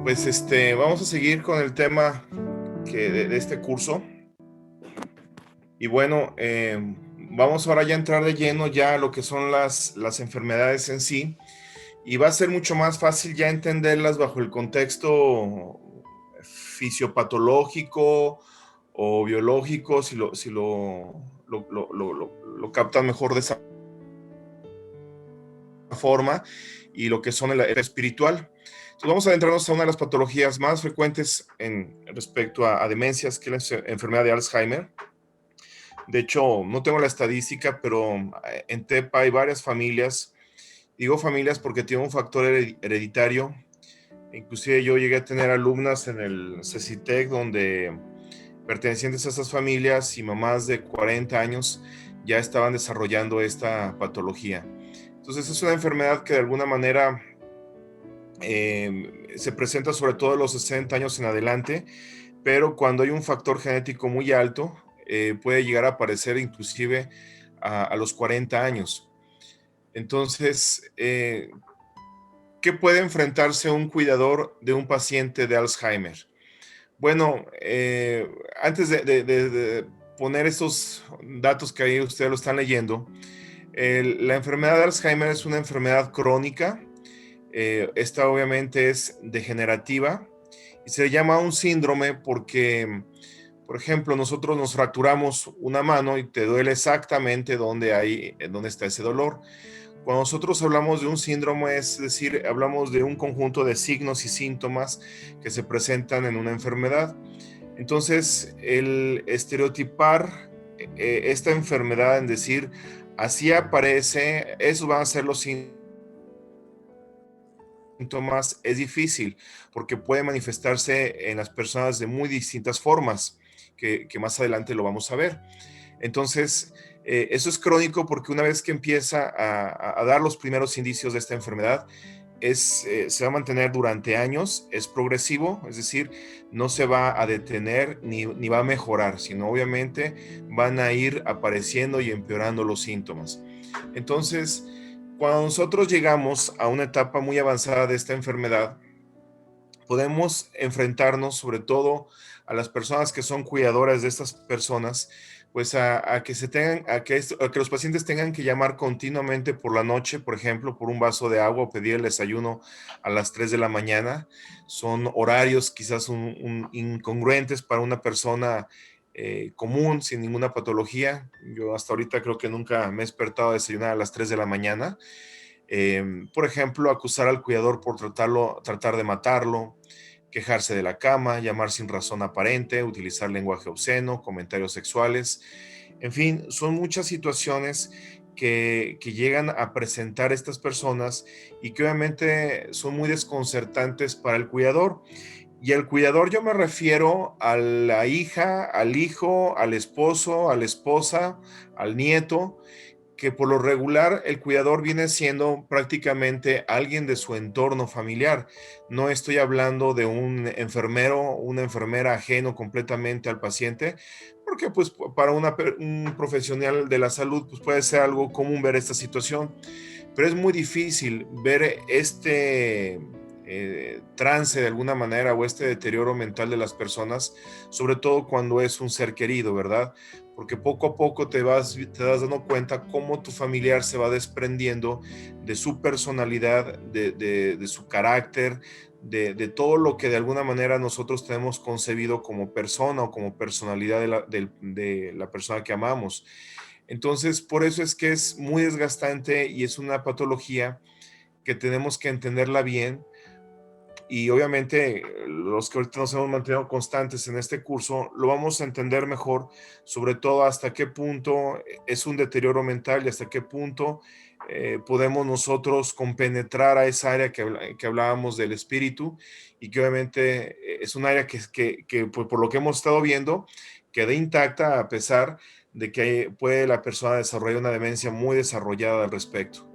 Pues vamos a seguir con el tema de este curso. Y bueno, vamos ahora ya a entrar de lleno ya a lo que son las enfermedades en sí. Y va a ser mucho más fácil ya entenderlas bajo el contexto fisiopatológico o biológico, si lo captan mejor de esa forma, y lo que son el espiritual. Entonces vamos a adentrarnos a una de las patologías más frecuentes respecto a demencias, que es la enfermedad de Alzheimer. De hecho, no tengo la estadística, pero en TEPA hay varias familias. Digo familias porque tiene un factor hereditario. Inclusive yo llegué a tener alumnas en el CECITEC donde pertenecientes a estas familias y mamás de 40 años ya estaban desarrollando esta patología. Entonces es una enfermedad que de alguna manera se presenta sobre todo a los 60 años en adelante, pero cuando hay un factor genético muy alto, puede llegar a aparecer inclusive a los 40 años. Entonces, ¿qué puede enfrentarse un cuidador de un paciente de Alzheimer? Bueno, antes de poner estos datos que ahí ustedes lo están leyendo, la enfermedad de Alzheimer es una enfermedad crónica. Esta obviamente es degenerativa y se le llama un síndrome porque, por ejemplo, nosotros nos fracturamos una mano y te duele exactamente donde está ese dolor. Cuando nosotros hablamos de un síndrome, es decir, hablamos de un conjunto de signos y síntomas que se presentan en una enfermedad. Entonces, el estereotipar esta enfermedad en decir, así aparece, esos van a ser los síntomas, es difícil porque puede manifestarse en las personas de muy distintas formas, que más adelante lo vamos a ver. Entonces, eso es crónico porque una vez que empieza a dar los primeros indicios de esta enfermedad, se va a mantener durante años, es progresivo, es decir, no se va a detener ni va a mejorar, sino obviamente van a ir apareciendo y empeorando los síntomas. Entonces, cuando nosotros llegamos a una etapa muy avanzada de esta enfermedad, podemos enfrentarnos sobre todo a las personas que son cuidadoras de estas personas, pues a que a que los pacientes tengan que llamar continuamente por la noche, por ejemplo, por un vaso de agua o pedir el desayuno a las 3 de la mañana. Son horarios quizás incongruentes para una persona común, sin ninguna patología. Yo hasta ahorita creo que nunca me he despertado a desayunar a las 3 de la mañana. Por ejemplo, acusar al cuidador por tratar de matarlo, quejarse de la cama, llamar sin razón aparente, utilizar lenguaje obsceno, comentarios sexuales. En fin, son muchas situaciones que llegan a presentar estas personas y que obviamente son muy desconcertantes para el cuidador. Y el cuidador yo me refiero a la hija, al hijo, al esposo, a la esposa, al nieto, que por lo regular el cuidador viene siendo prácticamente alguien de su entorno familiar. No estoy hablando de un enfermero, una enfermera ajeno completamente al paciente, porque pues para un profesional de la salud pues puede ser algo común ver esta situación, pero es muy difícil ver este trance de alguna manera o este deterioro mental de las personas, sobre todo cuando es un ser querido, ¿verdad? Porque poco a poco te das dando cuenta cómo tu familiar se va desprendiendo de su personalidad, de su carácter, de todo lo que de alguna manera nosotros tenemos concebido como persona o como personalidad de la persona que amamos. Entonces, por eso es que es muy desgastante y es una patología que tenemos que entenderla bien, y obviamente los que ahorita nos hemos mantenido constantes en este curso lo vamos a entender mejor, sobre todo hasta qué punto es un deterioro mental y hasta qué punto podemos nosotros compenetrar a esa área que hablábamos del espíritu, y que obviamente es un área que pues, por lo que hemos estado viendo, queda intacta a pesar de que puede la persona desarrollar una demencia muy desarrollada al respecto.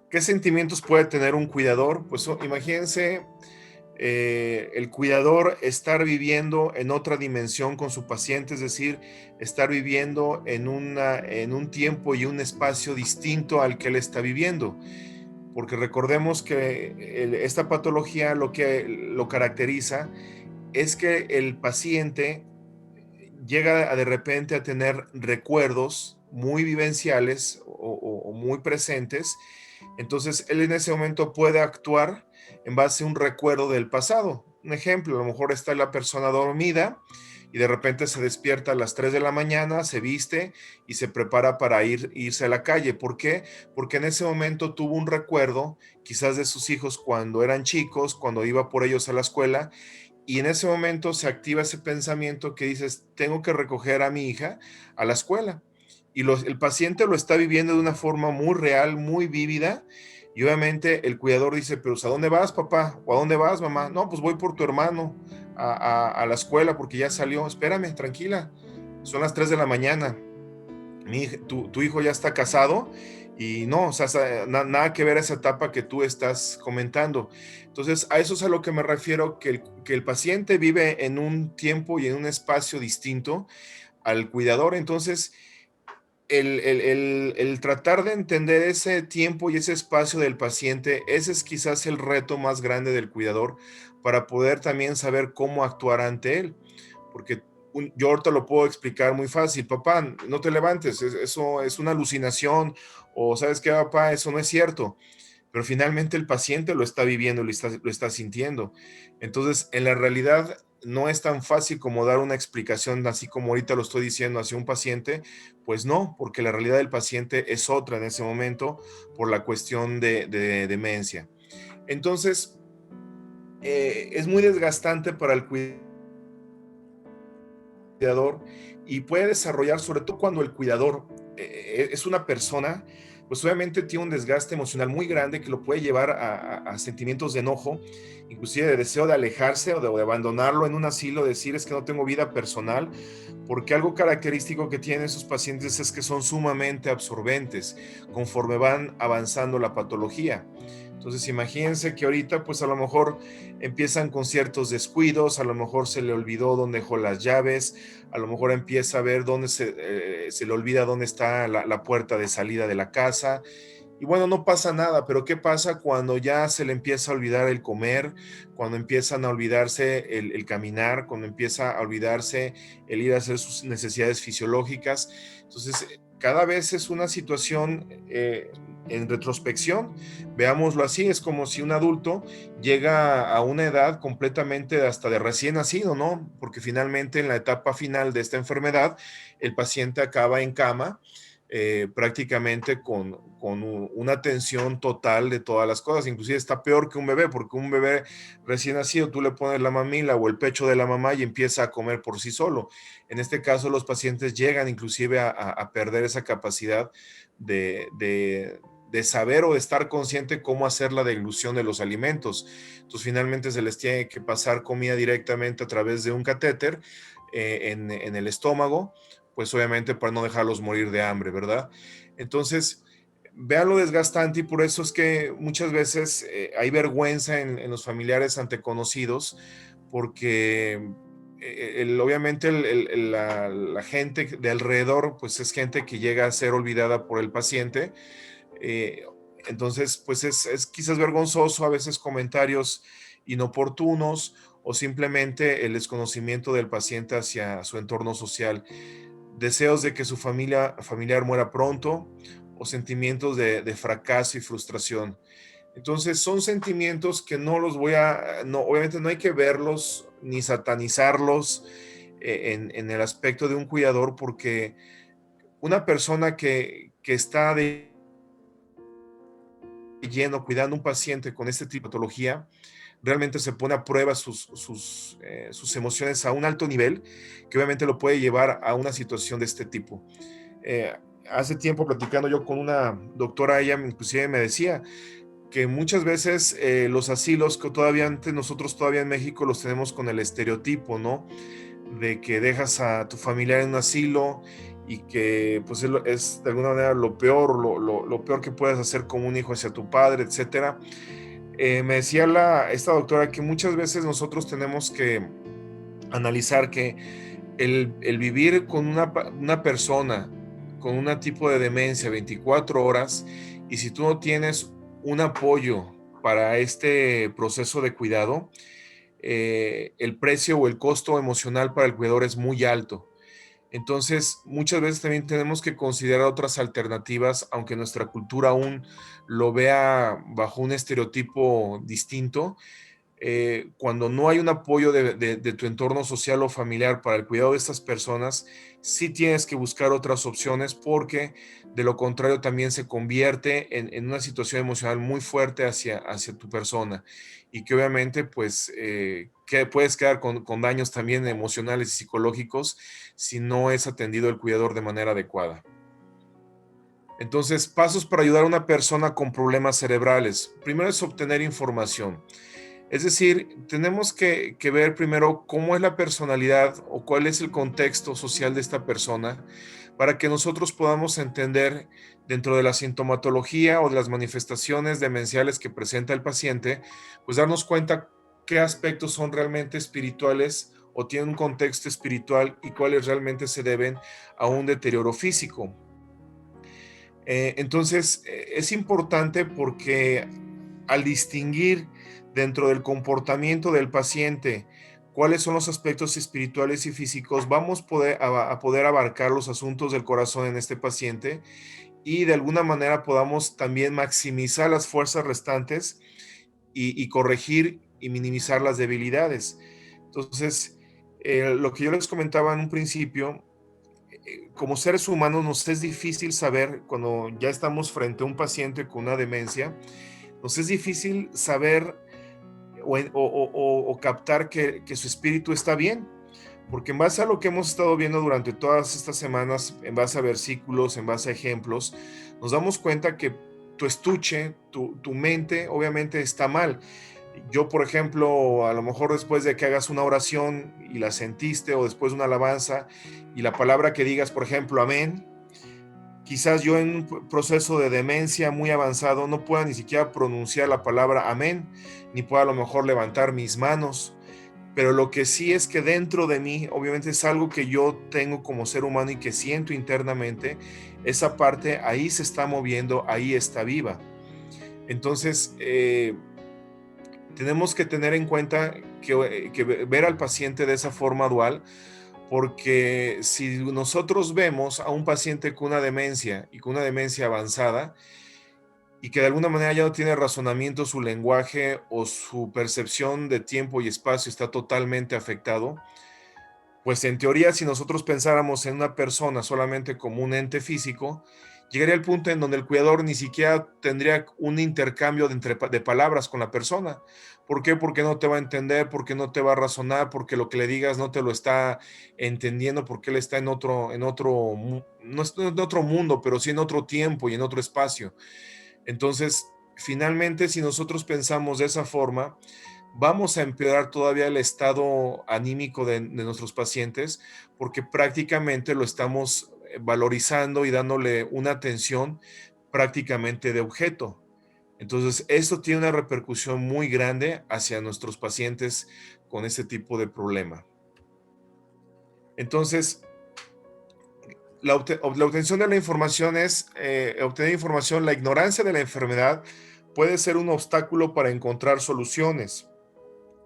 ¿Qué sentimientos puede tener un cuidador? Pues imagínense el cuidador estar viviendo en otra dimensión con su paciente, es decir, estar viviendo en un tiempo y un espacio distinto al que él está viviendo. porque recordemos que esta patología lo que lo caracteriza es que el paciente llega de repente a tener recuerdos muy vivenciales o muy presentes. Entonces él en ese momento puede actuar en base a un recuerdo del pasado. Un ejemplo, a lo mejor está la persona dormida y de repente se despierta a las 3 de la mañana, se viste y se prepara para irse a la calle. ¿Por qué? Porque en ese momento tuvo un recuerdo, quizás de sus hijos cuando eran chicos, cuando iba por ellos a la escuela, y en ese momento se activa ese pensamiento que dices, tengo que recoger a mi hija a la escuela. Y el paciente lo está viviendo de una forma muy real, muy vívida. Y obviamente el cuidador dice, pero ¿a dónde vas, papá? ¿O a dónde vas, mamá? No, pues voy por tu hermano a la escuela porque ya salió. Espérame, tranquila. Son las 3 de la mañana. Tu hijo ya está casado y no, o sea, nada que ver a esa etapa que tú estás comentando. Entonces, a eso es a lo que me refiero, que el paciente vive en un tiempo y en un espacio distinto al cuidador. Entonces, el tratar de entender ese tiempo y ese espacio del paciente, ese es quizás el reto más grande del cuidador para poder también saber cómo actuar ante él. Porque yo ahorita lo puedo explicar muy fácil, papá, no te levantes, eso es una alucinación, o sabes qué, papá, eso no es cierto, pero finalmente el paciente lo está viviendo, lo está sintiendo. Entonces, en la realidad no es tan fácil como dar una explicación así como ahorita lo estoy diciendo hacia un paciente, pues no, porque la realidad del paciente es otra en ese momento por la cuestión de demencia. Entonces, es muy desgastante para el cuidador y puede desarrollar, sobre todo cuando el cuidador es una persona, pues obviamente tiene un desgaste emocional muy grande que lo puede llevar a sentimientos de enojo, inclusive de deseo de alejarse o de abandonarlo en un asilo, decir es que no tengo vida personal, porque algo característico que tienen esos pacientes es que son sumamente absorbentes conforme van avanzando la patología. Entonces imagínense que ahorita pues a lo mejor empiezan con ciertos descuidos, a lo mejor se le olvidó dónde dejó las llaves, a lo mejor empieza a ver dónde se le olvida dónde está la puerta de salida de la casa. Y bueno, no pasa nada, pero ¿qué pasa cuando ya se le empieza a olvidar el comer, cuando empiezan a olvidarse el caminar, cuando empieza a olvidarse el ir a hacer sus necesidades fisiológicas? Entonces, cada vez es una situación en retrospección, veámoslo así, es como si un adulto llega a una edad completamente hasta de recién nacido, ¿no? Porque finalmente en la etapa final de esta enfermedad, el paciente acaba en cama prácticamente con una atención total de todas las cosas. Inclusive está peor que un bebé, porque un bebé recién nacido, tú le pones la mamila o el pecho de la mamá y empieza a comer por sí solo. En este caso, los pacientes llegan inclusive a perder esa capacidad de saber o de estar consciente cómo hacer la deglución de los alimentos. Entonces, finalmente se les tiene que pasar comida directamente a través de un catéter en el estómago, pues obviamente para no dejarlos morir de hambre, ¿verdad? Entonces, vean lo desgastante y por eso es que muchas veces hay vergüenza en los familiares ante conocidos, porque obviamente la gente de alrededor, pues es gente que llega a ser olvidada por el paciente. eh, entonces, pues es quizás vergonzoso a veces comentarios inoportunos o simplemente el desconocimiento del paciente hacia su entorno social, deseos de que su familiar muera pronto o sentimientos de fracaso y frustración. Entonces son sentimientos que no los voy a, no, obviamente no hay que verlos ni satanizarlos en el aspecto de un cuidador, porque una persona que está de lleno cuidando a un paciente con este tipo de patología, realmente se pone a prueba sus emociones a un alto nivel, que obviamente lo puede llevar a una situación de este tipo. Eh, Hace tiempo platicando yo con una doctora, ella inclusive me decía que muchas veces los asilos que todavía antes nosotros todavía en México los tenemos con el estereotipo, ¿no? De que dejas a tu familiar en un asilo y que pues es de alguna manera lo peor, lo peor que puedes hacer como un hijo hacia tu padre, etcétera. Me decía esta doctora que muchas veces nosotros tenemos que analizar que el vivir con una persona con un tipo de demencia 24 horas, y si tú no tienes un apoyo para este proceso de cuidado, el precio o el costo emocional para el cuidador es muy alto. Entonces, muchas veces también tenemos que considerar otras alternativas, aunque nuestra cultura aún lo vea bajo un estereotipo distinto. Cuando no hay un apoyo de tu entorno social o familiar para el cuidado de estas personas, sí tienes que buscar otras opciones, porque de lo contrario también se convierte en una situación emocional muy fuerte hacia tu persona, y que obviamente pues que puedes quedar con daños también emocionales y psicológicos si no es atendido el cuidador de manera adecuada. Entonces, pasos para ayudar a una persona con problemas cerebrales. Primero es obtener información. Es decir, tenemos que ver primero cómo es la personalidad o cuál es el contexto social de esta persona, para que nosotros podamos entender, dentro de la sintomatología o de las manifestaciones demenciales que presenta el paciente, pues darnos cuenta qué aspectos son realmente espirituales o tienen un contexto espiritual, y cuáles realmente se deben a un deterioro físico. Entonces, es importante porque al distinguir dentro del comportamiento del paciente cuáles son los aspectos espirituales y físicos, vamos a poder abarcar los asuntos del corazón en este paciente, y de alguna manera podamos también maximizar las fuerzas restantes y corregir y minimizar las debilidades. Entonces, lo que yo les comentaba en un principio, como seres humanos nos es difícil saber cuando ya estamos frente a un paciente con una demencia. Nos es difícil saber o captar que su espíritu está bien, porque en base a lo que hemos estado viendo durante todas estas semanas, en base a versículos, en base a ejemplos, nos damos cuenta que tu estuche, tu mente, obviamente está mal. Yo, por ejemplo, a lo mejor después de que hagas una oración y la sentiste, o después de una alabanza, y la palabra que digas, por ejemplo, amén, quizás yo en un proceso de demencia muy avanzado no pueda ni siquiera pronunciar la palabra amén, ni pueda a lo mejor levantar mis manos, pero lo que sí es que dentro de mí, obviamente es algo que yo tengo como ser humano y que siento internamente, esa parte ahí se está moviendo, ahí está viva. Entonces, tenemos que tener en cuenta que ver al paciente de esa forma dual, porque si nosotros vemos a un paciente con una demencia y con una demencia avanzada, y que de alguna manera ya no tiene razonamiento, su lenguaje o su percepción de tiempo y espacio está totalmente afectado, pues en teoría, si nosotros pensáramos en una persona solamente como un ente físico, llegaría el punto en donde el cuidador ni siquiera tendría un intercambio de palabras con la persona. ¿Por qué? Porque no te va a entender, porque no te va a razonar, porque lo que le digas no te lo está entendiendo, porque él está no está en otro mundo, pero sí en otro tiempo y en otro espacio. Entonces, finalmente, si nosotros pensamos de esa forma, vamos a empeorar todavía el estado anímico de nuestros pacientes, porque prácticamente lo estamos valorizando y dándole una atención prácticamente de objeto. Entonces, esto tiene una repercusión muy grande hacia nuestros pacientes con ese tipo de problema. Entonces, la obtención de la información es obtener información. La ignorancia de la enfermedad puede ser un obstáculo para encontrar soluciones.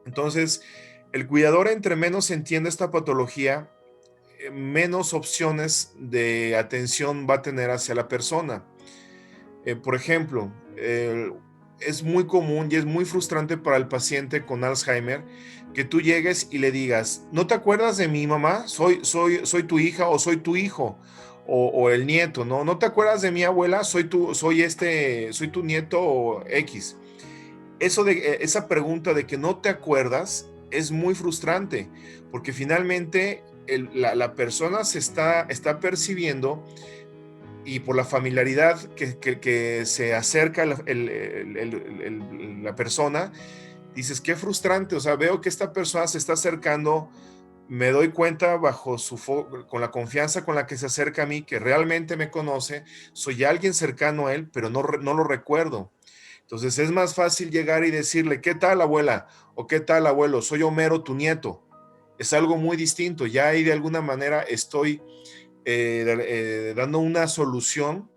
Entonces, el cuidador, entre menos entienda esta patología, menos opciones de atención va a tener hacia la persona. Por ejemplo, es muy común y es muy frustrante para el paciente con Alzheimer que tú llegues y le digas, ¿no te acuerdas de mi mamá? Soy tu hija o soy tu hijo, o el nieto, ¿no? ¿No te acuerdas de mi abuela? Soy tu nieto o X. Esa pregunta de que no te acuerdas es muy frustrante, porque finalmente la persona está percibiendo, y por la familiaridad que se acerca la persona, dices, qué frustrante. O sea, veo que esta persona se está acercando, me doy cuenta con la confianza con la que se acerca a mí, que realmente me conoce, soy alguien cercano a él, pero no lo recuerdo. Entonces es más fácil llegar y decirle, ¿qué tal, abuela? O ¿qué tal, abuelo? Soy Homero, tu nieto. Es algo muy distinto. Ya ahí de alguna manera estoy dando una solución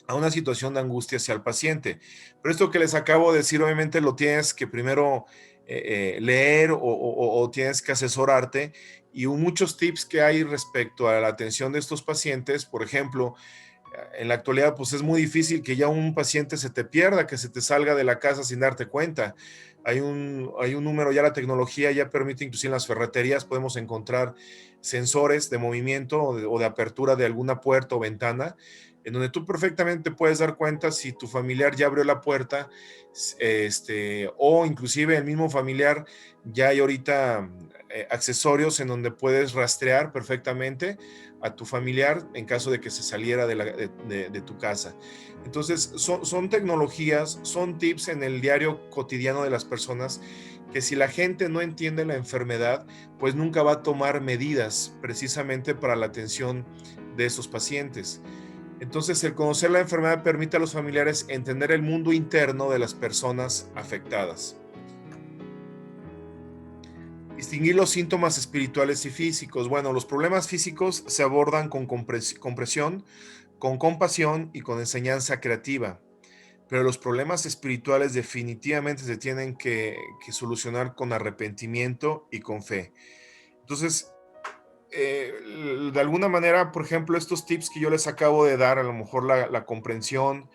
a una situación de angustia hacia el paciente. Pero esto que les acabo de decir, obviamente lo tienes que primero leer o tienes que asesorarte, y muchos tips que hay respecto a la atención de estos pacientes. Por ejemplo, en la actualidad pues es muy difícil que ya un paciente se te pierda, que se te salga de la casa sin darte cuenta. Hay un número, ya la tecnología ya permite, inclusive en las ferreterías podemos encontrar sensores de movimiento o de apertura de alguna puerta o ventana, en donde tú perfectamente puedes dar cuenta si tu familiar ya abrió la puerta, o inclusive el mismo familiar. Ya hay ahorita accesorios en donde puedes rastrear perfectamente a tu familiar en caso de que se saliera de tu casa. Entonces, son tecnologías, son tips en el diario cotidiano de las personas, que si la gente no entiende la enfermedad, pues nunca va a tomar medidas precisamente para la atención de esos pacientes. Entonces, el conocer la enfermedad permite a los familiares entender el mundo interno de las personas afectadas. Distinguir los síntomas espirituales y físicos. Bueno, los problemas físicos se abordan con compresión, con compasión y con enseñanza creativa, pero los problemas espirituales definitivamente se tienen que solucionar con arrepentimiento y con fe. Entonces, de alguna manera, por ejemplo, estos tips que yo les acabo de dar, a lo mejor la comprensión,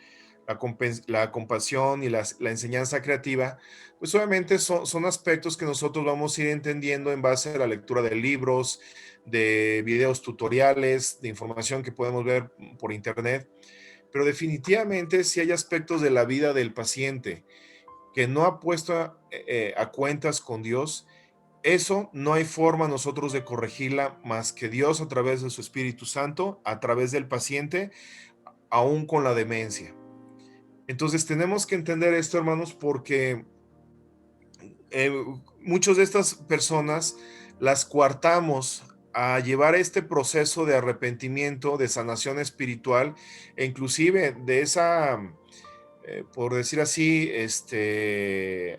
la compasión y la enseñanza creativa, pues obviamente son aspectos que nosotros vamos a ir entendiendo en base a la lectura de libros, de videos tutoriales, de información que podemos ver por internet. Pero definitivamente si hay aspectos de la vida del paciente que no ha puesto a cuentas con Dios, eso no hay forma nosotros de corregirla más que Dios a través de su Espíritu Santo, a través del paciente, aún con la demencia. Entonces tenemos que entender esto, hermanos, porque eh, muchas de estas personas las coartamos a llevar este proceso de arrepentimiento, de sanación espiritual, e inclusive de esa, por decir así,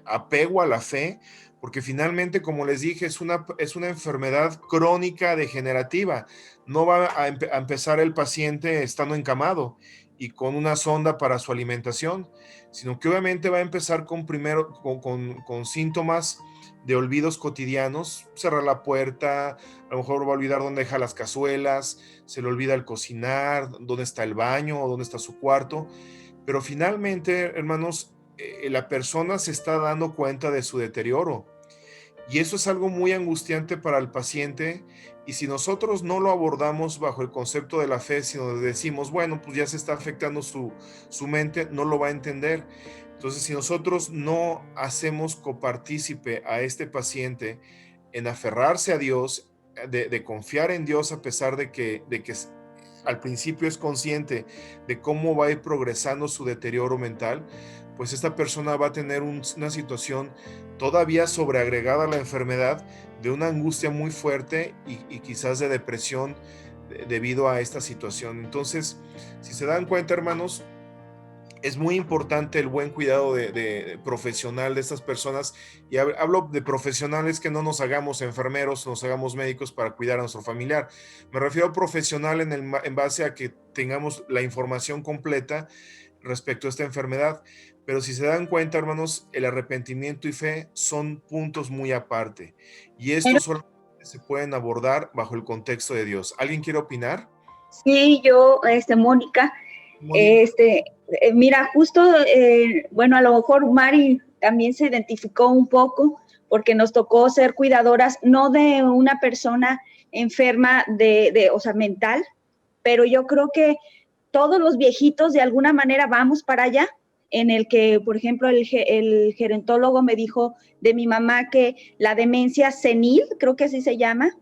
apego a la fe, porque finalmente, como les dije, es una enfermedad crónica degenerativa. No va a empezar el paciente estando encamado y con una sonda para su alimentación, sino que obviamente va a empezar con síntomas de olvidos cotidianos: cerrar la puerta, a lo mejor va a olvidar dónde deja las cazuelas, se le olvida el cocinar, dónde está el baño o dónde está su cuarto. Pero finalmente, hermanos, la persona se está dando cuenta de su deterioro, y eso es algo muy angustiante para el paciente. Y si nosotros no lo abordamos bajo el concepto de la fe, sino decimos, bueno, pues ya se está afectando su mente, no lo va a entender. Entonces, si nosotros no hacemos copartícipe a este paciente en aferrarse a Dios, de confiar en Dios, a pesar de que al principio es consciente de cómo va a ir progresando su deterioro mental, pues esta persona va a tener una situación todavía sobreagregada a la enfermedad, de una angustia muy fuerte y quizás de depresión debido a esta situación. Entonces, si se dan cuenta, hermanos, es muy importante el buen cuidado de profesional de estas personas. Y hablo de profesionales, que no nos hagamos enfermeros, nos hagamos médicos para cuidar a nuestro familiar. Me refiero a profesional en base a que tengamos la información completa respecto a esta enfermedad. Pero si se dan cuenta, hermanos, el arrepentimiento y fe son puntos muy aparte. Y Pero estos solamente se pueden abordar bajo el contexto de Dios. ¿Alguien quiere opinar? sí, yo, Mónica, Moni. este, mira, justo, bueno, a lo mejor Mari también se identificó un poco porque nos tocó ser cuidadoras, no de una persona enferma o sea, mental, pero yo creo que todos los viejitos de alguna manera vamos para allá, en el que, por ejemplo, el gerontólogo me dijo de mi mamá que la demencia senil, creo que así se llama,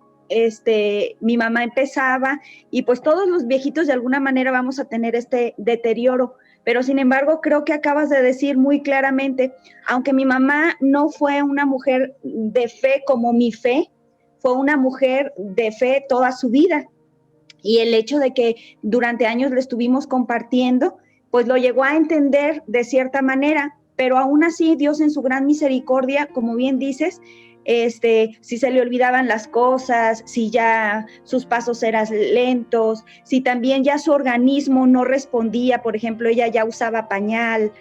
mi mamá empezaba, y pues todos los viejitos de alguna manera vamos a tener este deterioro. Pero sin embargo, creo que acabas de decir muy claramente, aunque mi mamá no fue una mujer de fe como mi fe, fue una mujer de fe toda su vida. Y el hecho de que durante años lo estuvimos compartiendo, pues lo llegó a entender de cierta manera. pero aún así Dios en su gran misericordia, como bien dices, si se le olvidaban las cosas, si ya sus pasos eran lentos, si también ya su organismo no respondía, por ejemplo, ella ya usaba pañal,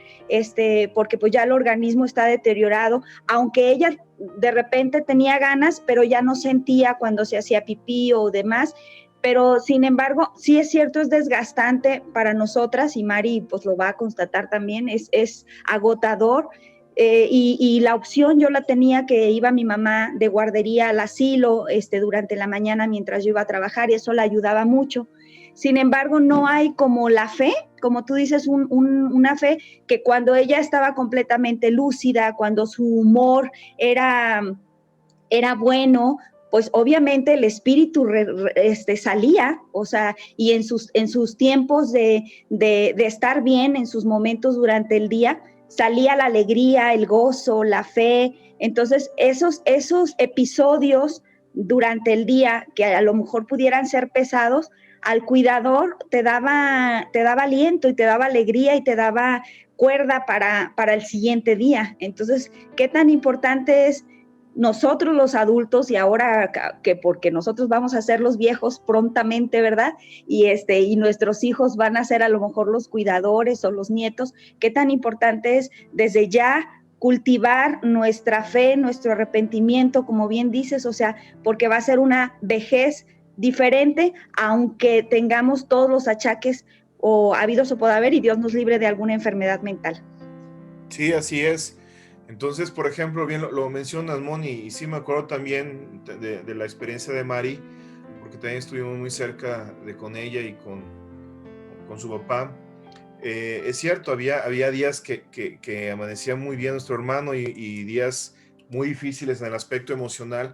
porque pues ya el organismo está deteriorado, aunque ella de repente tenía ganas, pero ya no sentía cuando se hacía pipí o demás, pero sin embargo, sí es cierto, es desgastante para nosotras, y Mari pues lo va a constatar también, es agotador. Y la opción yo la tenía, que iba mi mamá de guardería al asilo durante la mañana mientras yo iba a trabajar, y eso la ayudaba mucho. Sin embargo, no hay como la fe, como tú dices, una fe que cuando ella estaba completamente lúcida, cuando su humor era bueno, pues obviamente el espíritu salía, o sea, y en sus tiempos de estar bien, en sus momentos durante el día, salía la alegría, el gozo, la fe. Entonces, esos episodios durante el día, que a lo mejor pudieran ser pesados, al cuidador te daba aliento y te daba alegría y te daba cuerda para el siguiente día. Entonces, ¿qué tan importante es nosotros los adultos, y ahora que porque nosotros vamos a ser los viejos prontamente, ¿verdad? Y nuestros hijos van a ser a lo mejor los cuidadores o los nietos? ¿Qué tan importante es desde ya cultivar nuestra fe, nuestro arrepentimiento, como bien dices? O sea, porque va a ser una vejez diferente, aunque tengamos todos los achaques o habidos o por haber, y Dios nos libre de alguna enfermedad mental. Sí, así es. Entonces, por ejemplo, bien lo mencionas, Moni, y sí me acuerdo también de la experiencia de Mari, porque también estuvimos muy cerca con ella y con su papá. Es cierto, había días que amanecía muy bien nuestro hermano y días muy difíciles en el aspecto emocional,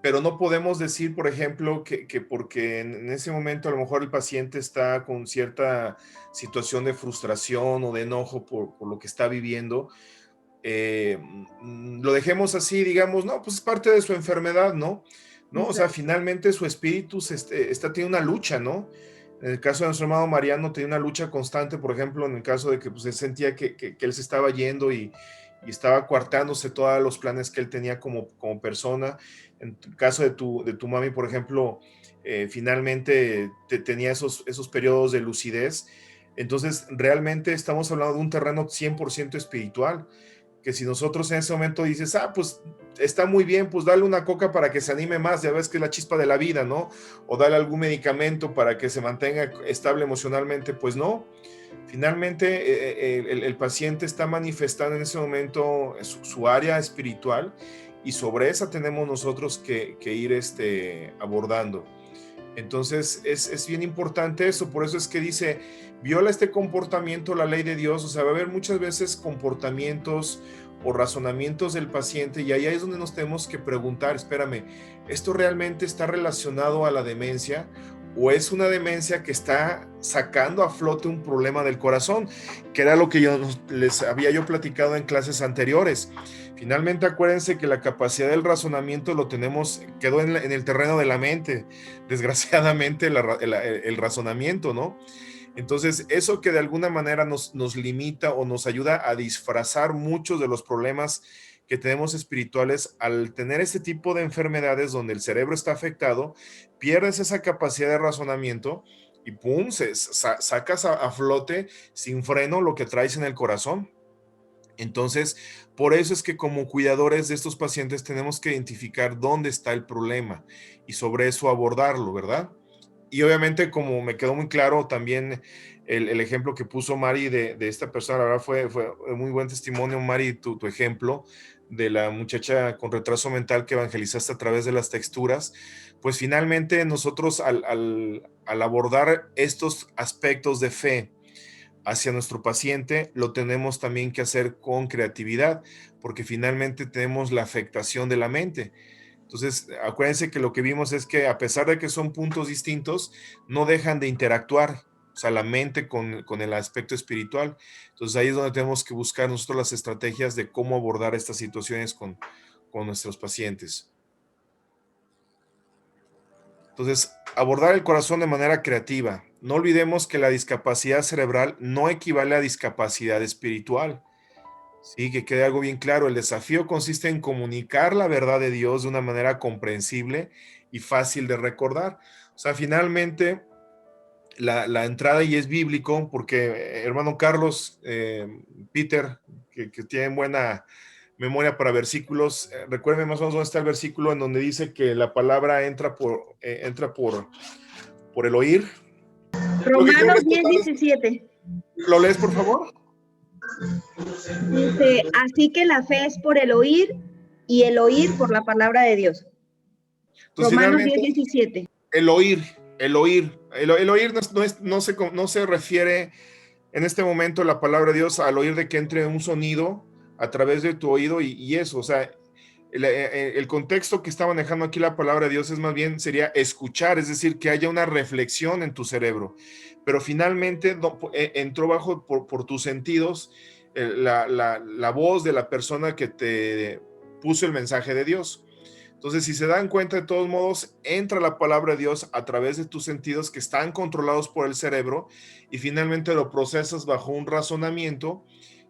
pero no podemos decir, por ejemplo, que porque en ese momento a lo mejor el paciente está con cierta situación de frustración o de enojo por lo que está viviendo, lo dejemos así, digamos, no, pues es parte de su enfermedad, ¿no? ¿No? O sea, finalmente su espíritu tiene una lucha, ¿no? En el caso de nuestro hermano Mariano, tenía una lucha constante, por ejemplo, en el caso de que pues, él sentía que él se estaba yendo y estaba coartándose todos los planes que él tenía como persona. En el caso de tu mami, por ejemplo, finalmente tenía esos periodos de lucidez. Entonces, realmente estamos hablando de un terreno 100% espiritual, que si nosotros en ese momento dices, pues está muy bien, pues dale una coca para que se anime más, ya ves que es la chispa de la vida, ¿no? O dale algún medicamento para que se mantenga estable emocionalmente, pues no. Finalmente, el paciente está manifestando en ese momento su área espiritual, y sobre esa tenemos nosotros que ir abordando. Entonces es bien importante eso, por eso es que dice, viola este comportamiento la ley de Dios. O sea, va a haber muchas veces comportamientos o razonamientos del paciente, y ahí es donde nos tenemos que preguntar, espérame, ¿esto realmente está relacionado a la demencia o es una demencia que está sacando a flote un problema del corazón? Que era lo que les había yo platicado en clases anteriores. Finalmente, acuérdense que la capacidad del razonamiento quedó en el terreno de la mente, desgraciadamente, el razonamiento, ¿no? Entonces, eso que de alguna manera nos limita o nos ayuda a disfrazar muchos de los problemas que tenemos espirituales, al tener este tipo de enfermedades donde el cerebro está afectado, pierdes esa capacidad de razonamiento y ¡pum! Sacas a flote sin freno lo que traes en el corazón. Entonces, por eso es que como cuidadores de estos pacientes tenemos que identificar dónde está el problema y sobre eso abordarlo, ¿verdad? Y obviamente, como me quedó muy claro también el ejemplo que puso Mari de esta persona, la verdad fue muy buen testimonio, Mari, tu ejemplo de la muchacha con retraso mental que evangelizaste a través de las texturas. Pues finalmente nosotros al abordar estos aspectos de fe hacia nuestro paciente, lo tenemos también que hacer con creatividad, porque finalmente tenemos la afectación de la mente. Entonces, acuérdense que lo que vimos es que a pesar de que son puntos distintos, no dejan de interactuar, o sea, la mente con el aspecto espiritual. Entonces, ahí es donde tenemos que buscar nosotros las estrategias de cómo abordar estas situaciones con nuestros pacientes. Entonces, abordar el corazón de manera creativa. No olvidemos que la discapacidad cerebral no equivale a discapacidad espiritual. Sí, que quede algo bien claro. El desafío consiste en comunicar la verdad de Dios de una manera comprensible y fácil de recordar. O sea, finalmente, la entrada y es bíblico, porque hermano Carlos, Peter, que tienen buena memoria para versículos, recuerden más o menos dónde está el versículo en donde dice que la palabra entra por el oír. Lo que quiero Romanos 10, rescatar es, 17. ¿lo lees por favor? Dice, así que la fe es por el oír y el oír por la palabra de Dios. Entonces Romanos 10, finalmente 17. el oír, el oír no se refiere en este momento la palabra de Dios al oír de que entre un sonido a través de tu oído y eso, o sea, el contexto que está manejando aquí la palabra de Dios es más bien sería escuchar, es decir, que haya una reflexión en tu cerebro, pero finalmente entró por tus sentidos la voz de la persona que te puso el mensaje de Dios. Entonces, si se dan cuenta, de todos modos, entra la palabra de Dios a través de tus sentidos que están controlados por el cerebro y finalmente lo procesas bajo un razonamiento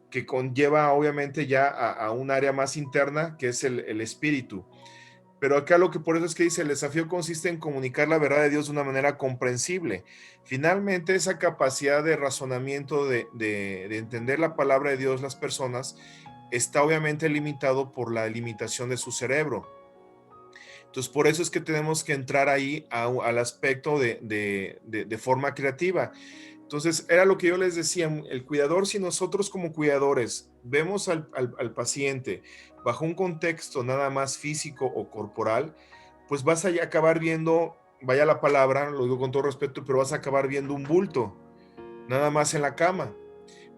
que conlleva obviamente ya a un área más interna que es el espíritu. Pero acá lo que por eso es que dice, el desafío consiste en comunicar la verdad de Dios de una manera comprensible. Finalmente, esa capacidad de razonamiento, de entender la palabra de Dios las personas, está obviamente limitado por la limitación de su cerebro. Entonces, por eso es que tenemos que entrar ahí al aspecto de forma creativa. Entonces, era lo que yo les decía, el cuidador, si nosotros como cuidadores vemos al paciente bajo un contexto nada más físico o corporal, pues vas a acabar viendo, vaya la palabra, lo digo con todo respeto, pero vas a acabar viendo un bulto, nada más en la cama.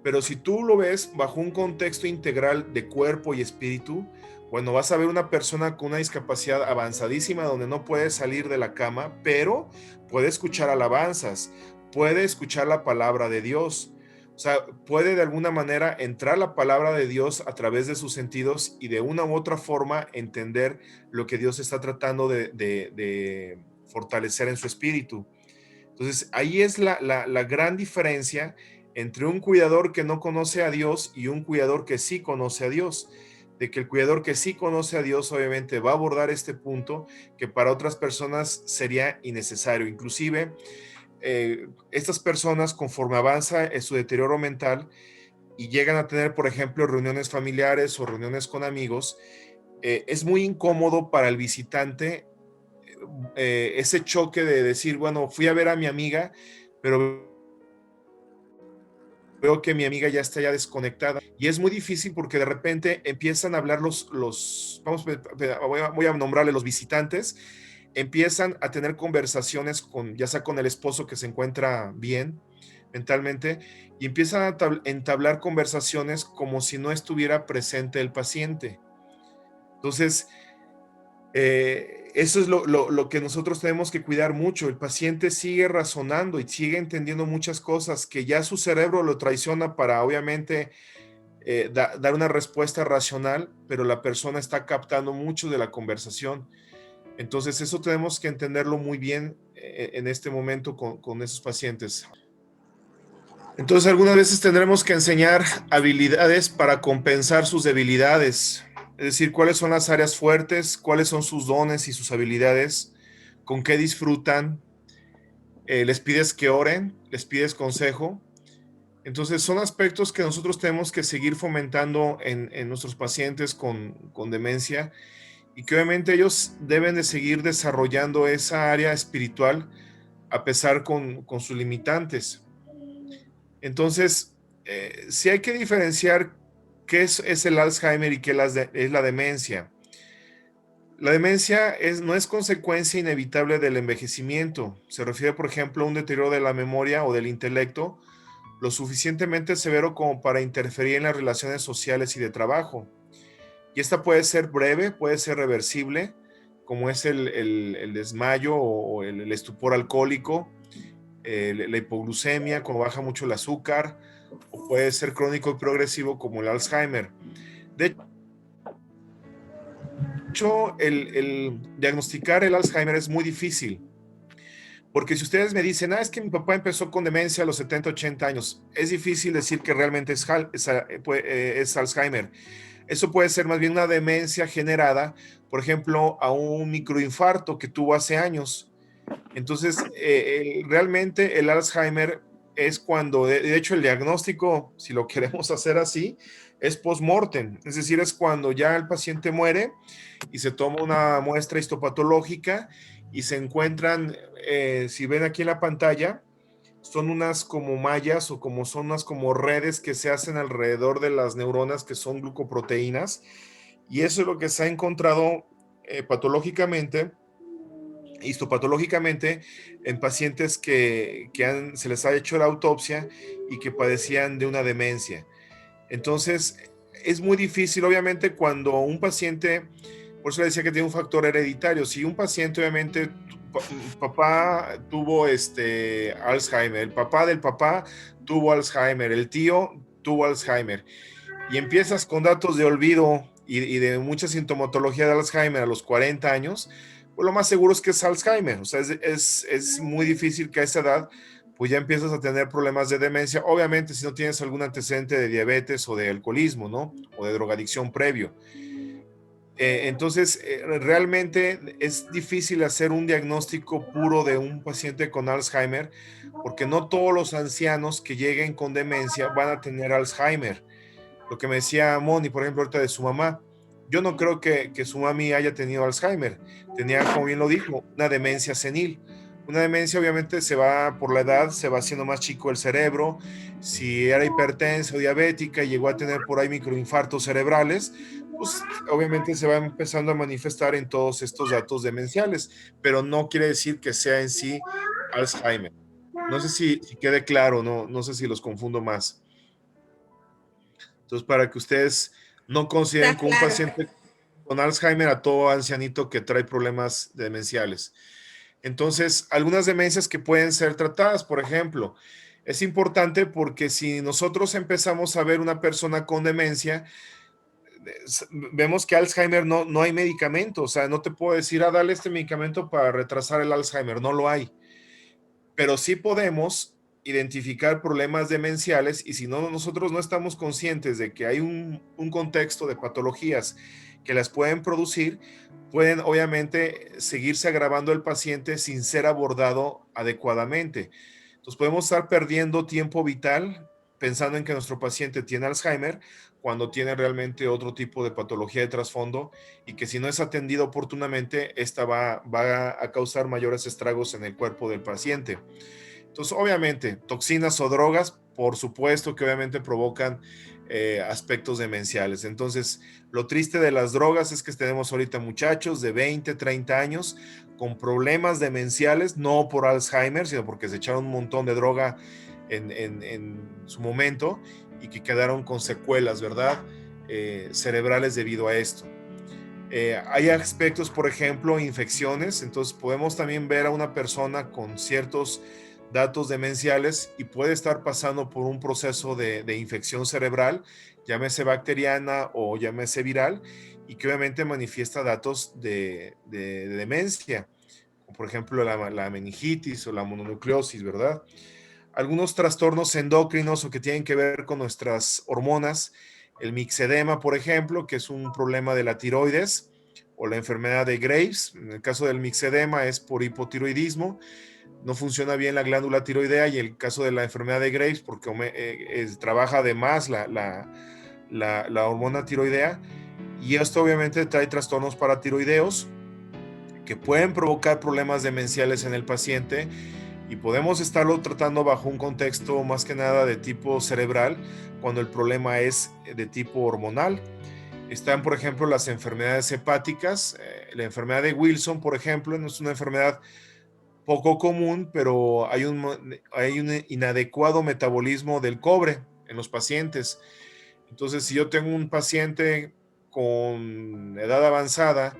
Pero si tú lo ves bajo un contexto integral de cuerpo y espíritu, bueno, vas a ver una persona con una discapacidad avanzadísima donde no puede salir de la cama, pero puede escuchar alabanzas, puede escuchar la palabra de Dios. O sea, puede de alguna manera entrar la palabra de Dios a través de sus sentidos y de una u otra forma entender lo que Dios está tratando de fortalecer en su espíritu. Entonces, ahí es la gran diferencia entre un cuidador que no conoce a Dios y un cuidador que sí conoce a Dios. De que el cuidador que sí conoce a Dios obviamente va a abordar este punto que para otras personas sería innecesario. Inclusive, estas personas conforme avanza en su deterioro mental y llegan a tener, por ejemplo, reuniones familiares o reuniones con amigos, es muy incómodo para el visitante ese choque de decir, bueno, fui a ver a mi amiga, pero veo que mi amiga ya está ya desconectada y es muy difícil porque de repente empiezan a hablar voy a nombrarle los visitantes, empiezan a tener conversaciones con, ya sea con el esposo que se encuentra bien mentalmente y empiezan a entablar conversaciones como si no estuviera presente el paciente. Entonces, eso es lo que nosotros tenemos que cuidar mucho. El paciente sigue razonando y sigue entendiendo muchas cosas que ya su cerebro lo traiciona para obviamente dar una respuesta racional, pero la persona está captando mucho de la conversación. Entonces eso tenemos que entenderlo muy bien en este momento con esos pacientes. Entonces algunas veces tendremos que enseñar habilidades para compensar sus debilidades. Es decir, cuáles son las áreas fuertes, cuáles son sus dones y sus habilidades, con qué disfrutan, les pides que oren, les pides consejo. Entonces son aspectos que nosotros tenemos que seguir fomentando en nuestros pacientes con demencia y que obviamente ellos deben de seguir desarrollando esa área espiritual a pesar con sus limitantes. Entonces, sí hay que diferenciar qué es el Alzheimer y qué es la demencia. La demencia no es consecuencia inevitable del envejecimiento. Se refiere, por ejemplo, a un deterioro de la memoria o del intelecto lo suficientemente severo como para interferir en las relaciones sociales y de trabajo. Y esta puede ser breve, puede ser reversible, como es el desmayo o el estupor alcohólico, la hipoglucemia, cuando baja mucho el azúcar, o puede ser crónico y progresivo como el Alzheimer. De hecho, el diagnosticar el Alzheimer es muy difícil, Porque si ustedes me dicen, es que mi papá empezó con demencia a los 70, 80 años, es difícil decir que realmente es Alzheimer. Eso puede ser más bien una demencia generada, por ejemplo, a un microinfarto que tuvo hace años. Entonces, realmente el Alzheimer es cuando, de hecho, el diagnóstico, si lo queremos hacer así, es post-mortem, es decir, es cuando ya el paciente muere y se toma una muestra histopatológica y se encuentran, si ven aquí en la pantalla, son unas como mallas o como son unas como redes que se hacen alrededor de las neuronas que son glucoproteínas, y eso es lo que se ha encontrado patológicamente, histopatológicamente, en pacientes que se les ha hecho la autopsia y que padecían de una demencia. Entonces, es muy difícil, obviamente, cuando un paciente, por eso le decía que tiene un factor hereditario. Si un paciente, obviamente, papá tuvo Alzheimer, el papá del papá tuvo Alzheimer, el tío tuvo Alzheimer, y empiezas con datos de olvido y de mucha sintomatología de Alzheimer a los 40 años, pues lo más seguro es que es Alzheimer. O sea, es muy difícil que a esa edad pues ya empiezas a tener problemas de demencia. Obviamente, si no tienes algún antecedente de diabetes o de alcoholismo, ¿no? O de drogadicción previo. Entonces, realmente es difícil hacer un diagnóstico puro de un paciente con Alzheimer, porque no todos los ancianos que lleguen con demencia van a tener Alzheimer. Lo que me decía Moni, por ejemplo, ahorita de su mamá, yo no creo que su mami haya tenido Alzheimer. Tenía, como bien lo dijo, una demencia senil. Una demencia obviamente se va por la edad, se va haciendo más chico el cerebro. Si era hipertensa o diabética y llegó a tener por ahí microinfartos cerebrales, pues obviamente se va empezando a manifestar en todos estos datos demenciales, pero no quiere decir que sea en sí Alzheimer. No sé si quede claro, no sé si los confundo más. Entonces, para que ustedes no consideren Está que un claro. paciente con Alzheimer a todo ancianito que trae problemas demenciales. Entonces, algunas demencias que pueden ser tratadas, por ejemplo, es importante porque si nosotros empezamos a ver una persona con demencia, vemos que Alzheimer no hay medicamento, o sea, no te puedo decir, dale este medicamento para retrasar el Alzheimer, no lo hay, pero sí podemos identificar problemas demenciales, y si no, nosotros no estamos conscientes de que hay un contexto de patologías que las pueden producir, pueden obviamente seguirse agravando el paciente sin ser abordado adecuadamente. Entonces podemos estar perdiendo tiempo vital pensando en que nuestro paciente tiene Alzheimer cuando tiene realmente otro tipo de patología de trasfondo, y que si no es atendido oportunamente, esta va a causar mayores estragos en el cuerpo del paciente. Entonces, obviamente, toxinas o drogas, por supuesto que obviamente provocan aspectos demenciales. Entonces, lo triste de las drogas es que tenemos ahorita muchachos de 20, 30 años con problemas demenciales, no por Alzheimer, sino porque se echaron un montón de droga en su momento y que quedaron con secuelas, ¿verdad? Cerebrales debido a esto. Hay aspectos, por ejemplo, infecciones, entonces podemos también ver a una persona con ciertos datos demenciales y puede estar pasando por un proceso de infección cerebral, llámese bacteriana o llámese viral, y que obviamente manifiesta datos de demencia, como por ejemplo la meningitis o la mononucleosis, ¿verdad? Algunos trastornos endocrinos o que tienen que ver con nuestras hormonas, el mixedema, por ejemplo, que es un problema de la tiroides, o la enfermedad de Graves. En el caso del mixedema es por hipotiroidismo, no funciona bien la glándula tiroidea, y el caso de la enfermedad de Graves porque trabaja además la hormona tiroidea, y esto obviamente trae trastornos paratiroideos que pueden provocar problemas demenciales en el paciente, y podemos estarlo tratando bajo un contexto más que nada de tipo cerebral cuando el problema es de tipo hormonal. Están, por ejemplo, las enfermedades hepáticas. La enfermedad de Wilson, por ejemplo, no es una enfermedad poco común, pero hay un inadecuado metabolismo del cobre en los pacientes. Entonces, si yo tengo un paciente con edad avanzada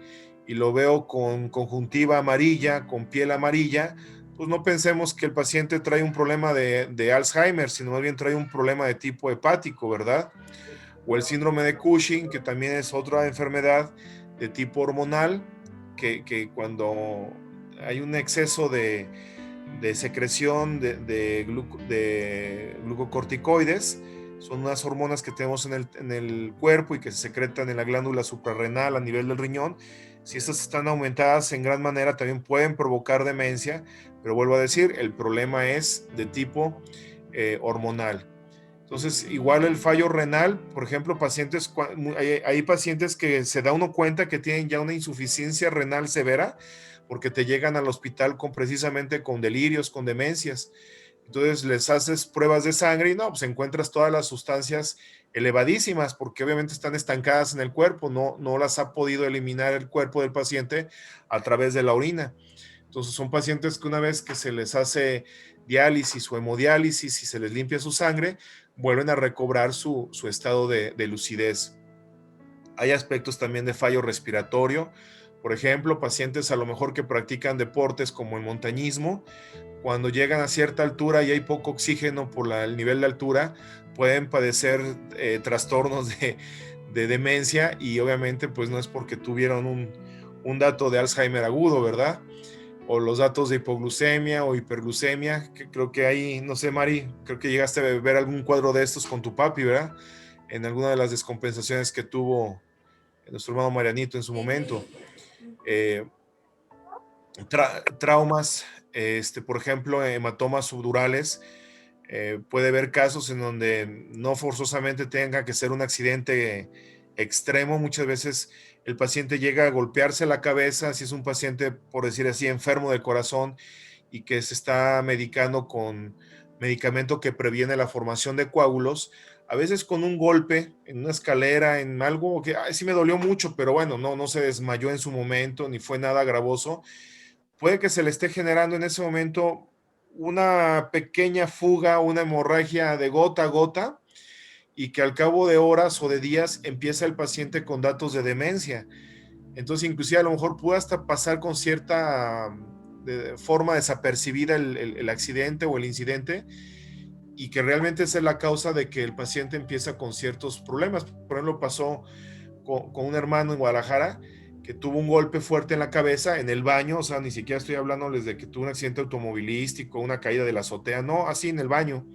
y lo veo con conjuntiva amarilla, con piel amarilla, pues no pensemos que el paciente trae un problema de Alzheimer, sino más bien trae un problema de tipo hepático, ¿verdad? O el síndrome de Cushing, que también es otra enfermedad de tipo hormonal, que cuando hay un exceso de secreción de glucocorticoides. Son unas hormonas que tenemos en el cuerpo y que se secretan en la glándula suprarrenal a nivel del riñón. Si estas están aumentadas en gran manera, también pueden provocar demencia, pero vuelvo a decir, el problema es de tipo hormonal. Entonces, igual el fallo renal, por ejemplo, hay pacientes que se da uno cuenta que tienen ya una insuficiencia renal severa porque te llegan al hospital precisamente con delirios, con demencias. Entonces les haces pruebas de sangre y no, pues encuentras todas las sustancias elevadísimas porque obviamente están estancadas en el cuerpo, no las ha podido eliminar el cuerpo del paciente a través de la orina. Entonces son pacientes que una vez que se les hace diálisis o hemodiálisis y se les limpia su sangre, vuelven a recobrar su estado de lucidez. Hay aspectos también de fallo respiratorio. Por ejemplo, pacientes a lo mejor que practican deportes como el montañismo, cuando llegan a cierta altura y hay poco oxígeno por el nivel de altura, pueden padecer trastornos de demencia y obviamente pues no es porque tuvieron un dato de Alzheimer agudo, ¿verdad? O los datos de hipoglucemia o hiperglucemia, que creo que ahí, no sé, Mari, creo que llegaste a ver algún cuadro de estos con tu papi, ¿verdad? En alguna de las descompensaciones que tuvo nuestro hermano Marianito en su momento. Traumas, por ejemplo, hematomas subdurales. Puede haber casos en donde no forzosamente tenga que ser un accidente extremo. Muchas veces el paciente llega a golpearse la cabeza, si es un paciente, por decir así, enfermo del corazón y que se está medicando con medicamento que previene la formación de coágulos, a veces con un golpe en una escalera, en algo que sí me dolió mucho, pero bueno, no se desmayó en su momento, ni fue nada gravoso, puede que se le esté generando en ese momento una pequeña fuga, una hemorragia de gota a gota, y que al cabo de horas o de días empieza el paciente con datos de demencia. Entonces, inclusive a lo mejor puede hasta pasar con cierta forma desapercibida el accidente o el incidente, y que realmente esa es la causa de que el paciente empieza con ciertos problemas. Por ejemplo, pasó con un hermano en Guadalajara que tuvo un golpe fuerte en la cabeza en el baño, o sea, ni siquiera estoy hablándoles de que tuvo un accidente automovilístico, una caída de la azotea, no, así en el baño.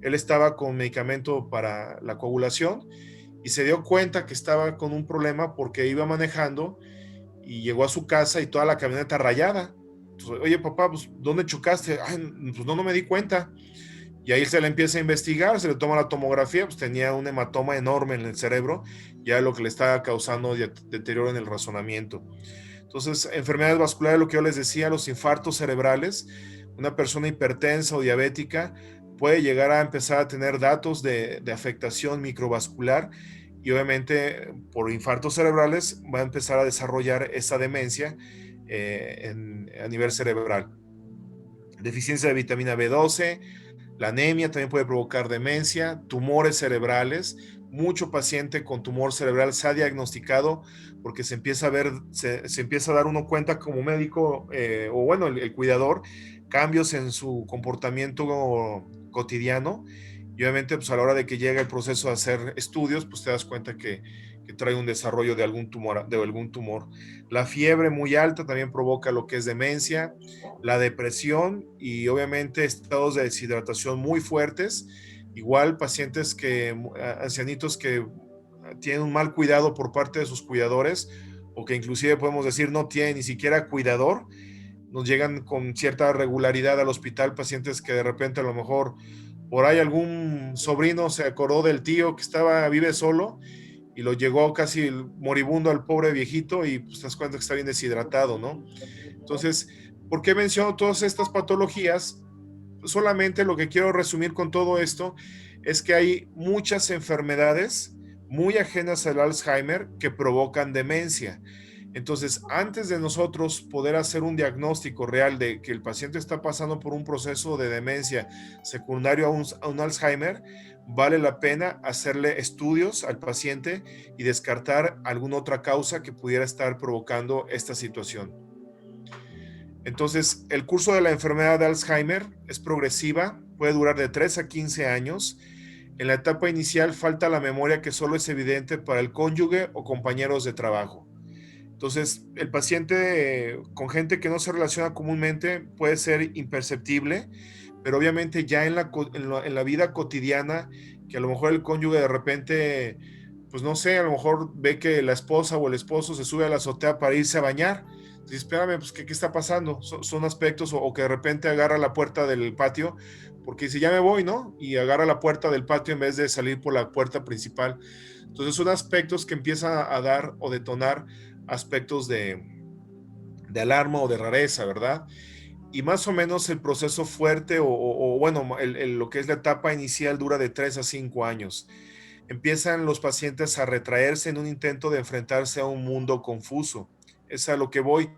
Él estaba con medicamento para la coagulación y se dio cuenta que estaba con un problema porque iba manejando y llegó a su casa y toda la camioneta rayada. Entonces, oye, papá, pues, ¿dónde chocaste? Ay, pues no me di cuenta. Y ahí se le empieza a investigar, se le toma la tomografía, pues tenía un hematoma enorme en el cerebro, ya lo que le estaba causando deterioro en el razonamiento. Entonces, enfermedades vasculares, lo que yo les decía, los infartos cerebrales, una persona hipertensa o diabética puede llegar a empezar a tener datos de afectación microvascular y obviamente por infartos cerebrales va a empezar a desarrollar esa demencia a nivel cerebral. Deficiencia de vitamina B12, la anemia también puede provocar demencia, tumores cerebrales. Mucho paciente con tumor cerebral se ha diagnosticado porque se empieza a ver, se empieza a dar uno cuenta como médico o bueno, el cuidador, cambios en su comportamiento cotidiano y obviamente pues a la hora de que llega el proceso de hacer estudios, pues te das cuenta que trae un desarrollo de algún tumor. La fiebre muy alta también provoca lo que es demencia, la depresión y obviamente estados de deshidratación muy fuertes. Igual pacientes ancianitos que tienen un mal cuidado por parte de sus cuidadores o que inclusive podemos decir no tienen ni siquiera cuidador, nos llegan con cierta regularidad al hospital pacientes que de repente a lo mejor por ahí algún sobrino se acordó del tío que vive solo y lo llegó casi moribundo al pobre viejito y pues te das cuenta que está bien deshidratado, ¿no? Entonces, ¿por qué menciono todas estas patologías? Solamente lo que quiero resumir con todo esto es que hay muchas enfermedades muy ajenas al Alzheimer que provocan demencia. Entonces, antes de nosotros poder hacer un diagnóstico real de que el paciente está pasando por un proceso de demencia secundario a un Alzheimer, vale la pena hacerle estudios al paciente y descartar alguna otra causa que pudiera estar provocando esta situación. Entonces, el curso de la enfermedad de Alzheimer es progresiva, puede durar de 3 a 15 años. En la etapa inicial falta la memoria que solo es evidente para el cónyuge o compañeros de trabajo. Entonces, el paciente con gente que no se relaciona comúnmente puede ser imperceptible, pero obviamente ya en la vida cotidiana, que a lo mejor el cónyuge de repente, pues no sé, a lo mejor ve que la esposa o el esposo se sube a la azotea para irse a bañar. Dice, espérame, pues ¿qué está pasando? Son aspectos, o que de repente agarra la puerta del patio, porque dice, ya me voy, ¿no? Y agarra la puerta del patio en vez de salir por la puerta principal. Entonces son aspectos que empiezan a dar o detonar aspectos de alarma o de rareza, ¿verdad? Y más o menos el proceso fuerte bueno, lo que es la etapa inicial dura de 3 a 5 años. Empiezan los pacientes a retraerse en un intento de enfrentarse a un mundo confuso. Es a lo que voy.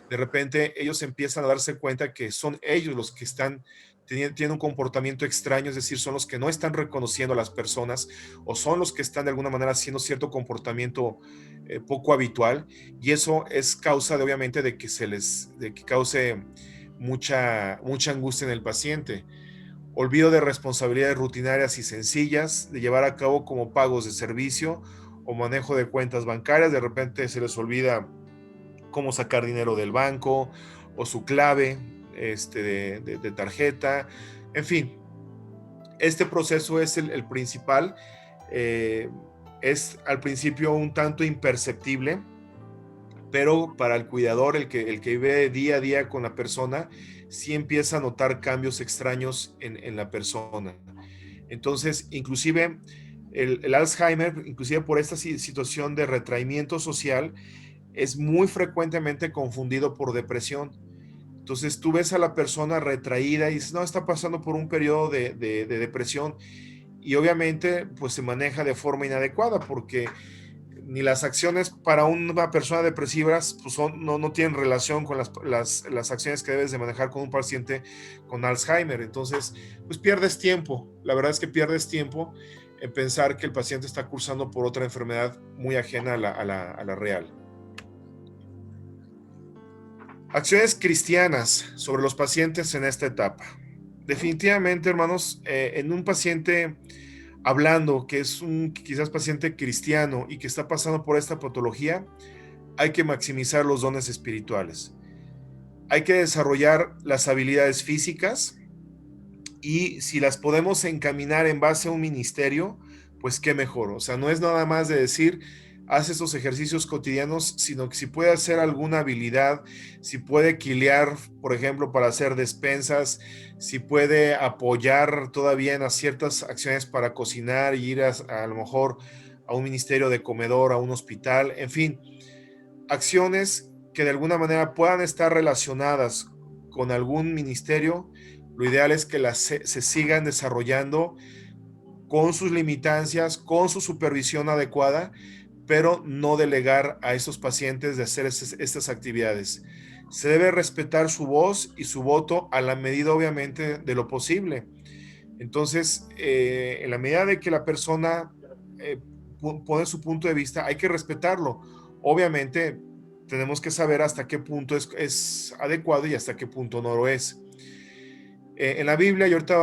De repente ellos empiezan a darse cuenta que son ellos los que están tienen un comportamiento extraño, es decir, son los que no están reconociendo a las personas o son los que están de alguna manera haciendo cierto comportamiento poco habitual, y eso es causa de obviamente de que cause mucha angustia en el paciente. Olvido de responsabilidades rutinarias y sencillas de llevar a cabo, como pagos de servicio o manejo de cuentas bancarias. De repente se les olvida cómo sacar dinero del banco o su clave de tarjeta. En fin, este proceso es el principal. Es al principio un tanto imperceptible, pero para el cuidador, el que vive día a día con la persona, sí empieza a notar cambios extraños en la persona. Entonces, inclusive el Alzheimer, inclusive por esta situación de retraimiento social, es muy frecuentemente confundido por depresión. Entonces tú ves a la persona retraída y dices, no, está pasando por un periodo de depresión, y obviamente pues se maneja de forma inadecuada, porque ni las acciones para una persona depresiva pues no tienen relación con las acciones que debes de manejar con un paciente con Alzheimer. Entonces pues pierdes tiempo, la verdad es que pierdes tiempo en pensar que el paciente está cursando por otra enfermedad muy ajena a la real. Acciones cristianas sobre los pacientes en esta etapa. Definitivamente, hermanos, en un paciente hablando que es un quizás paciente cristiano y que está pasando por esta patología, hay que maximizar los dones espirituales. Hay que desarrollar las habilidades físicas, y si las podemos encaminar en base a un ministerio, pues qué mejor. O sea, no es nada más de decir, haz esos ejercicios cotidianos, sino que si puede hacer alguna habilidad, si puede quilear, por ejemplo, para hacer despensas, si puede apoyar todavía en ciertas acciones para cocinar y ir a lo mejor a un ministerio de comedor, a un hospital, en fin, acciones que de alguna manera puedan estar relacionadas con algún ministerio. Lo ideal es que se sigan desarrollando con sus limitancias, con su supervisión adecuada, pero no delegar a esos pacientes de hacer estas actividades. Se debe respetar su voz y su voto a la medida, obviamente, de lo posible. Entonces, en la medida de que la persona pone su punto de vista, hay que respetarlo. Obviamente, tenemos que saber hasta qué punto es adecuado y hasta qué punto no lo es. En la Biblia, y ahorita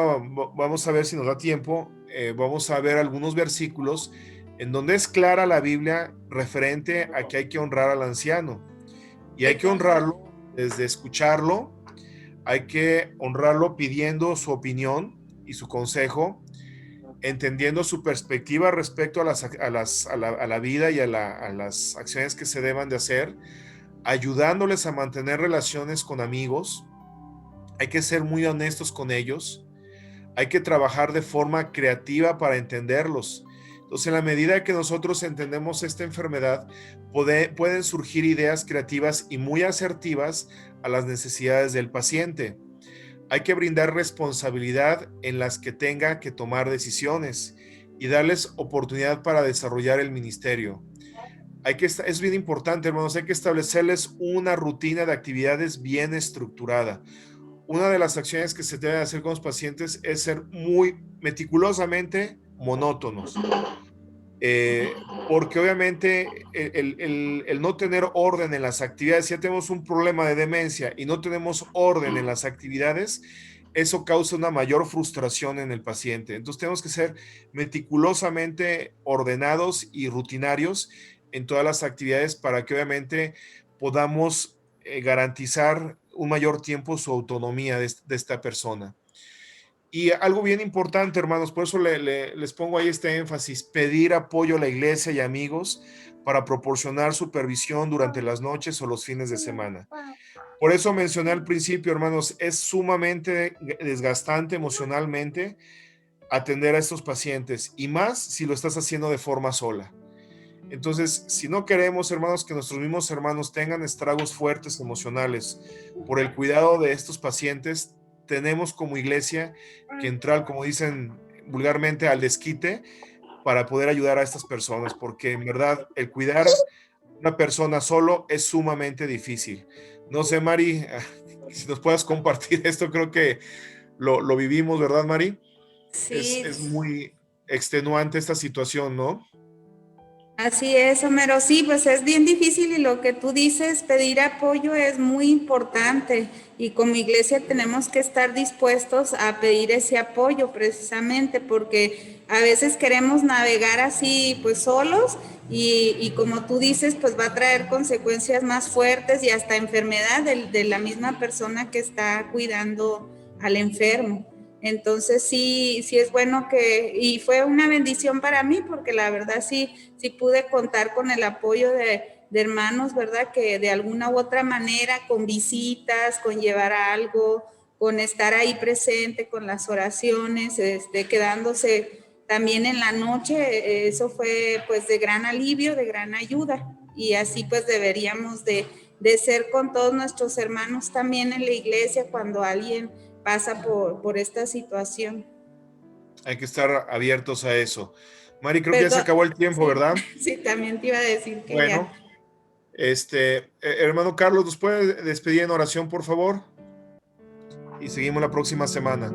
vamos a ver si nos da tiempo, vamos a ver algunos versículos en donde es clara la Biblia referente a que hay que honrar al anciano, y hay que honrarlo desde escucharlo, hay que honrarlo pidiendo su opinión y su consejo, entendiendo su perspectiva respecto a la vida y a las acciones que se deban de hacer, ayudándoles a mantener relaciones con amigos. Hay que ser muy honestos con ellos, hay que trabajar de forma creativa para entenderlos. Entonces, en la medida que nosotros entendemos esta enfermedad, pueden surgir ideas creativas y muy asertivas a las necesidades del paciente. Hay que brindar responsabilidad en las que tenga que tomar decisiones y darles oportunidad para desarrollar el ministerio. Es bien importante, hermanos, hay que establecerles una rutina de actividades bien estructurada. Una de las acciones que se debe hacer con los pacientes es ser muy meticulosamente monótonos, porque obviamente el no tener orden en las actividades, si ya tenemos un problema de demencia y no tenemos orden en las actividades, eso causa una mayor frustración en el paciente. Entonces tenemos que ser meticulosamente ordenados y rutinarios en todas las actividades para que obviamente podamos garantizar un mayor tiempo su autonomía de esta persona. Y algo bien importante, hermanos, por eso les pongo ahí este énfasis, pedir apoyo a la iglesia y amigos para proporcionar supervisión durante las noches o los fines de semana. Por eso mencioné al principio, hermanos, es sumamente desgastante emocionalmente atender a estos pacientes y más si lo estás haciendo de forma sola. Entonces, si no queremos, hermanos, que nuestros mismos hermanos tengan estragos fuertes emocionales por el cuidado de estos pacientes, tenemos como iglesia que entrar, como dicen vulgarmente, al desquite para poder ayudar a estas personas, porque en verdad el cuidar a una persona solo es sumamente difícil. No sé, Mari, si nos puedas compartir esto, creo que lo vivimos, ¿verdad, Mari? Sí, Es muy extenuante esta situación, ¿no? así es, Homero. Sí, pues es bien difícil y lo que tú dices, pedir apoyo es muy importante y como iglesia tenemos que estar dispuestos a pedir ese apoyo precisamente porque a veces queremos navegar así pues solos y como tú dices, pues va a traer consecuencias más fuertes y hasta enfermedad de la misma persona que está cuidando al enfermo. Entonces sí es bueno y fue una bendición para mí porque la verdad sí pude contar con el apoyo de hermanos, ¿verdad? Que de alguna u otra manera, con visitas, con llevar algo, con estar ahí presente, con las oraciones, quedándose también en la noche, eso fue pues de gran alivio, de gran ayuda. Y así pues deberíamos de ser con todos nuestros hermanos también en la iglesia cuando alguien pasa por esta situación. Hay que estar abiertos a eso. Mari, creo que ya se Perdón, acabó el tiempo, sí, ¿verdad? sí, también te iba a decir que ya. Bueno, hermano Carlos, ¿nos puede despedir en oración, por favor? Y seguimos la próxima semana.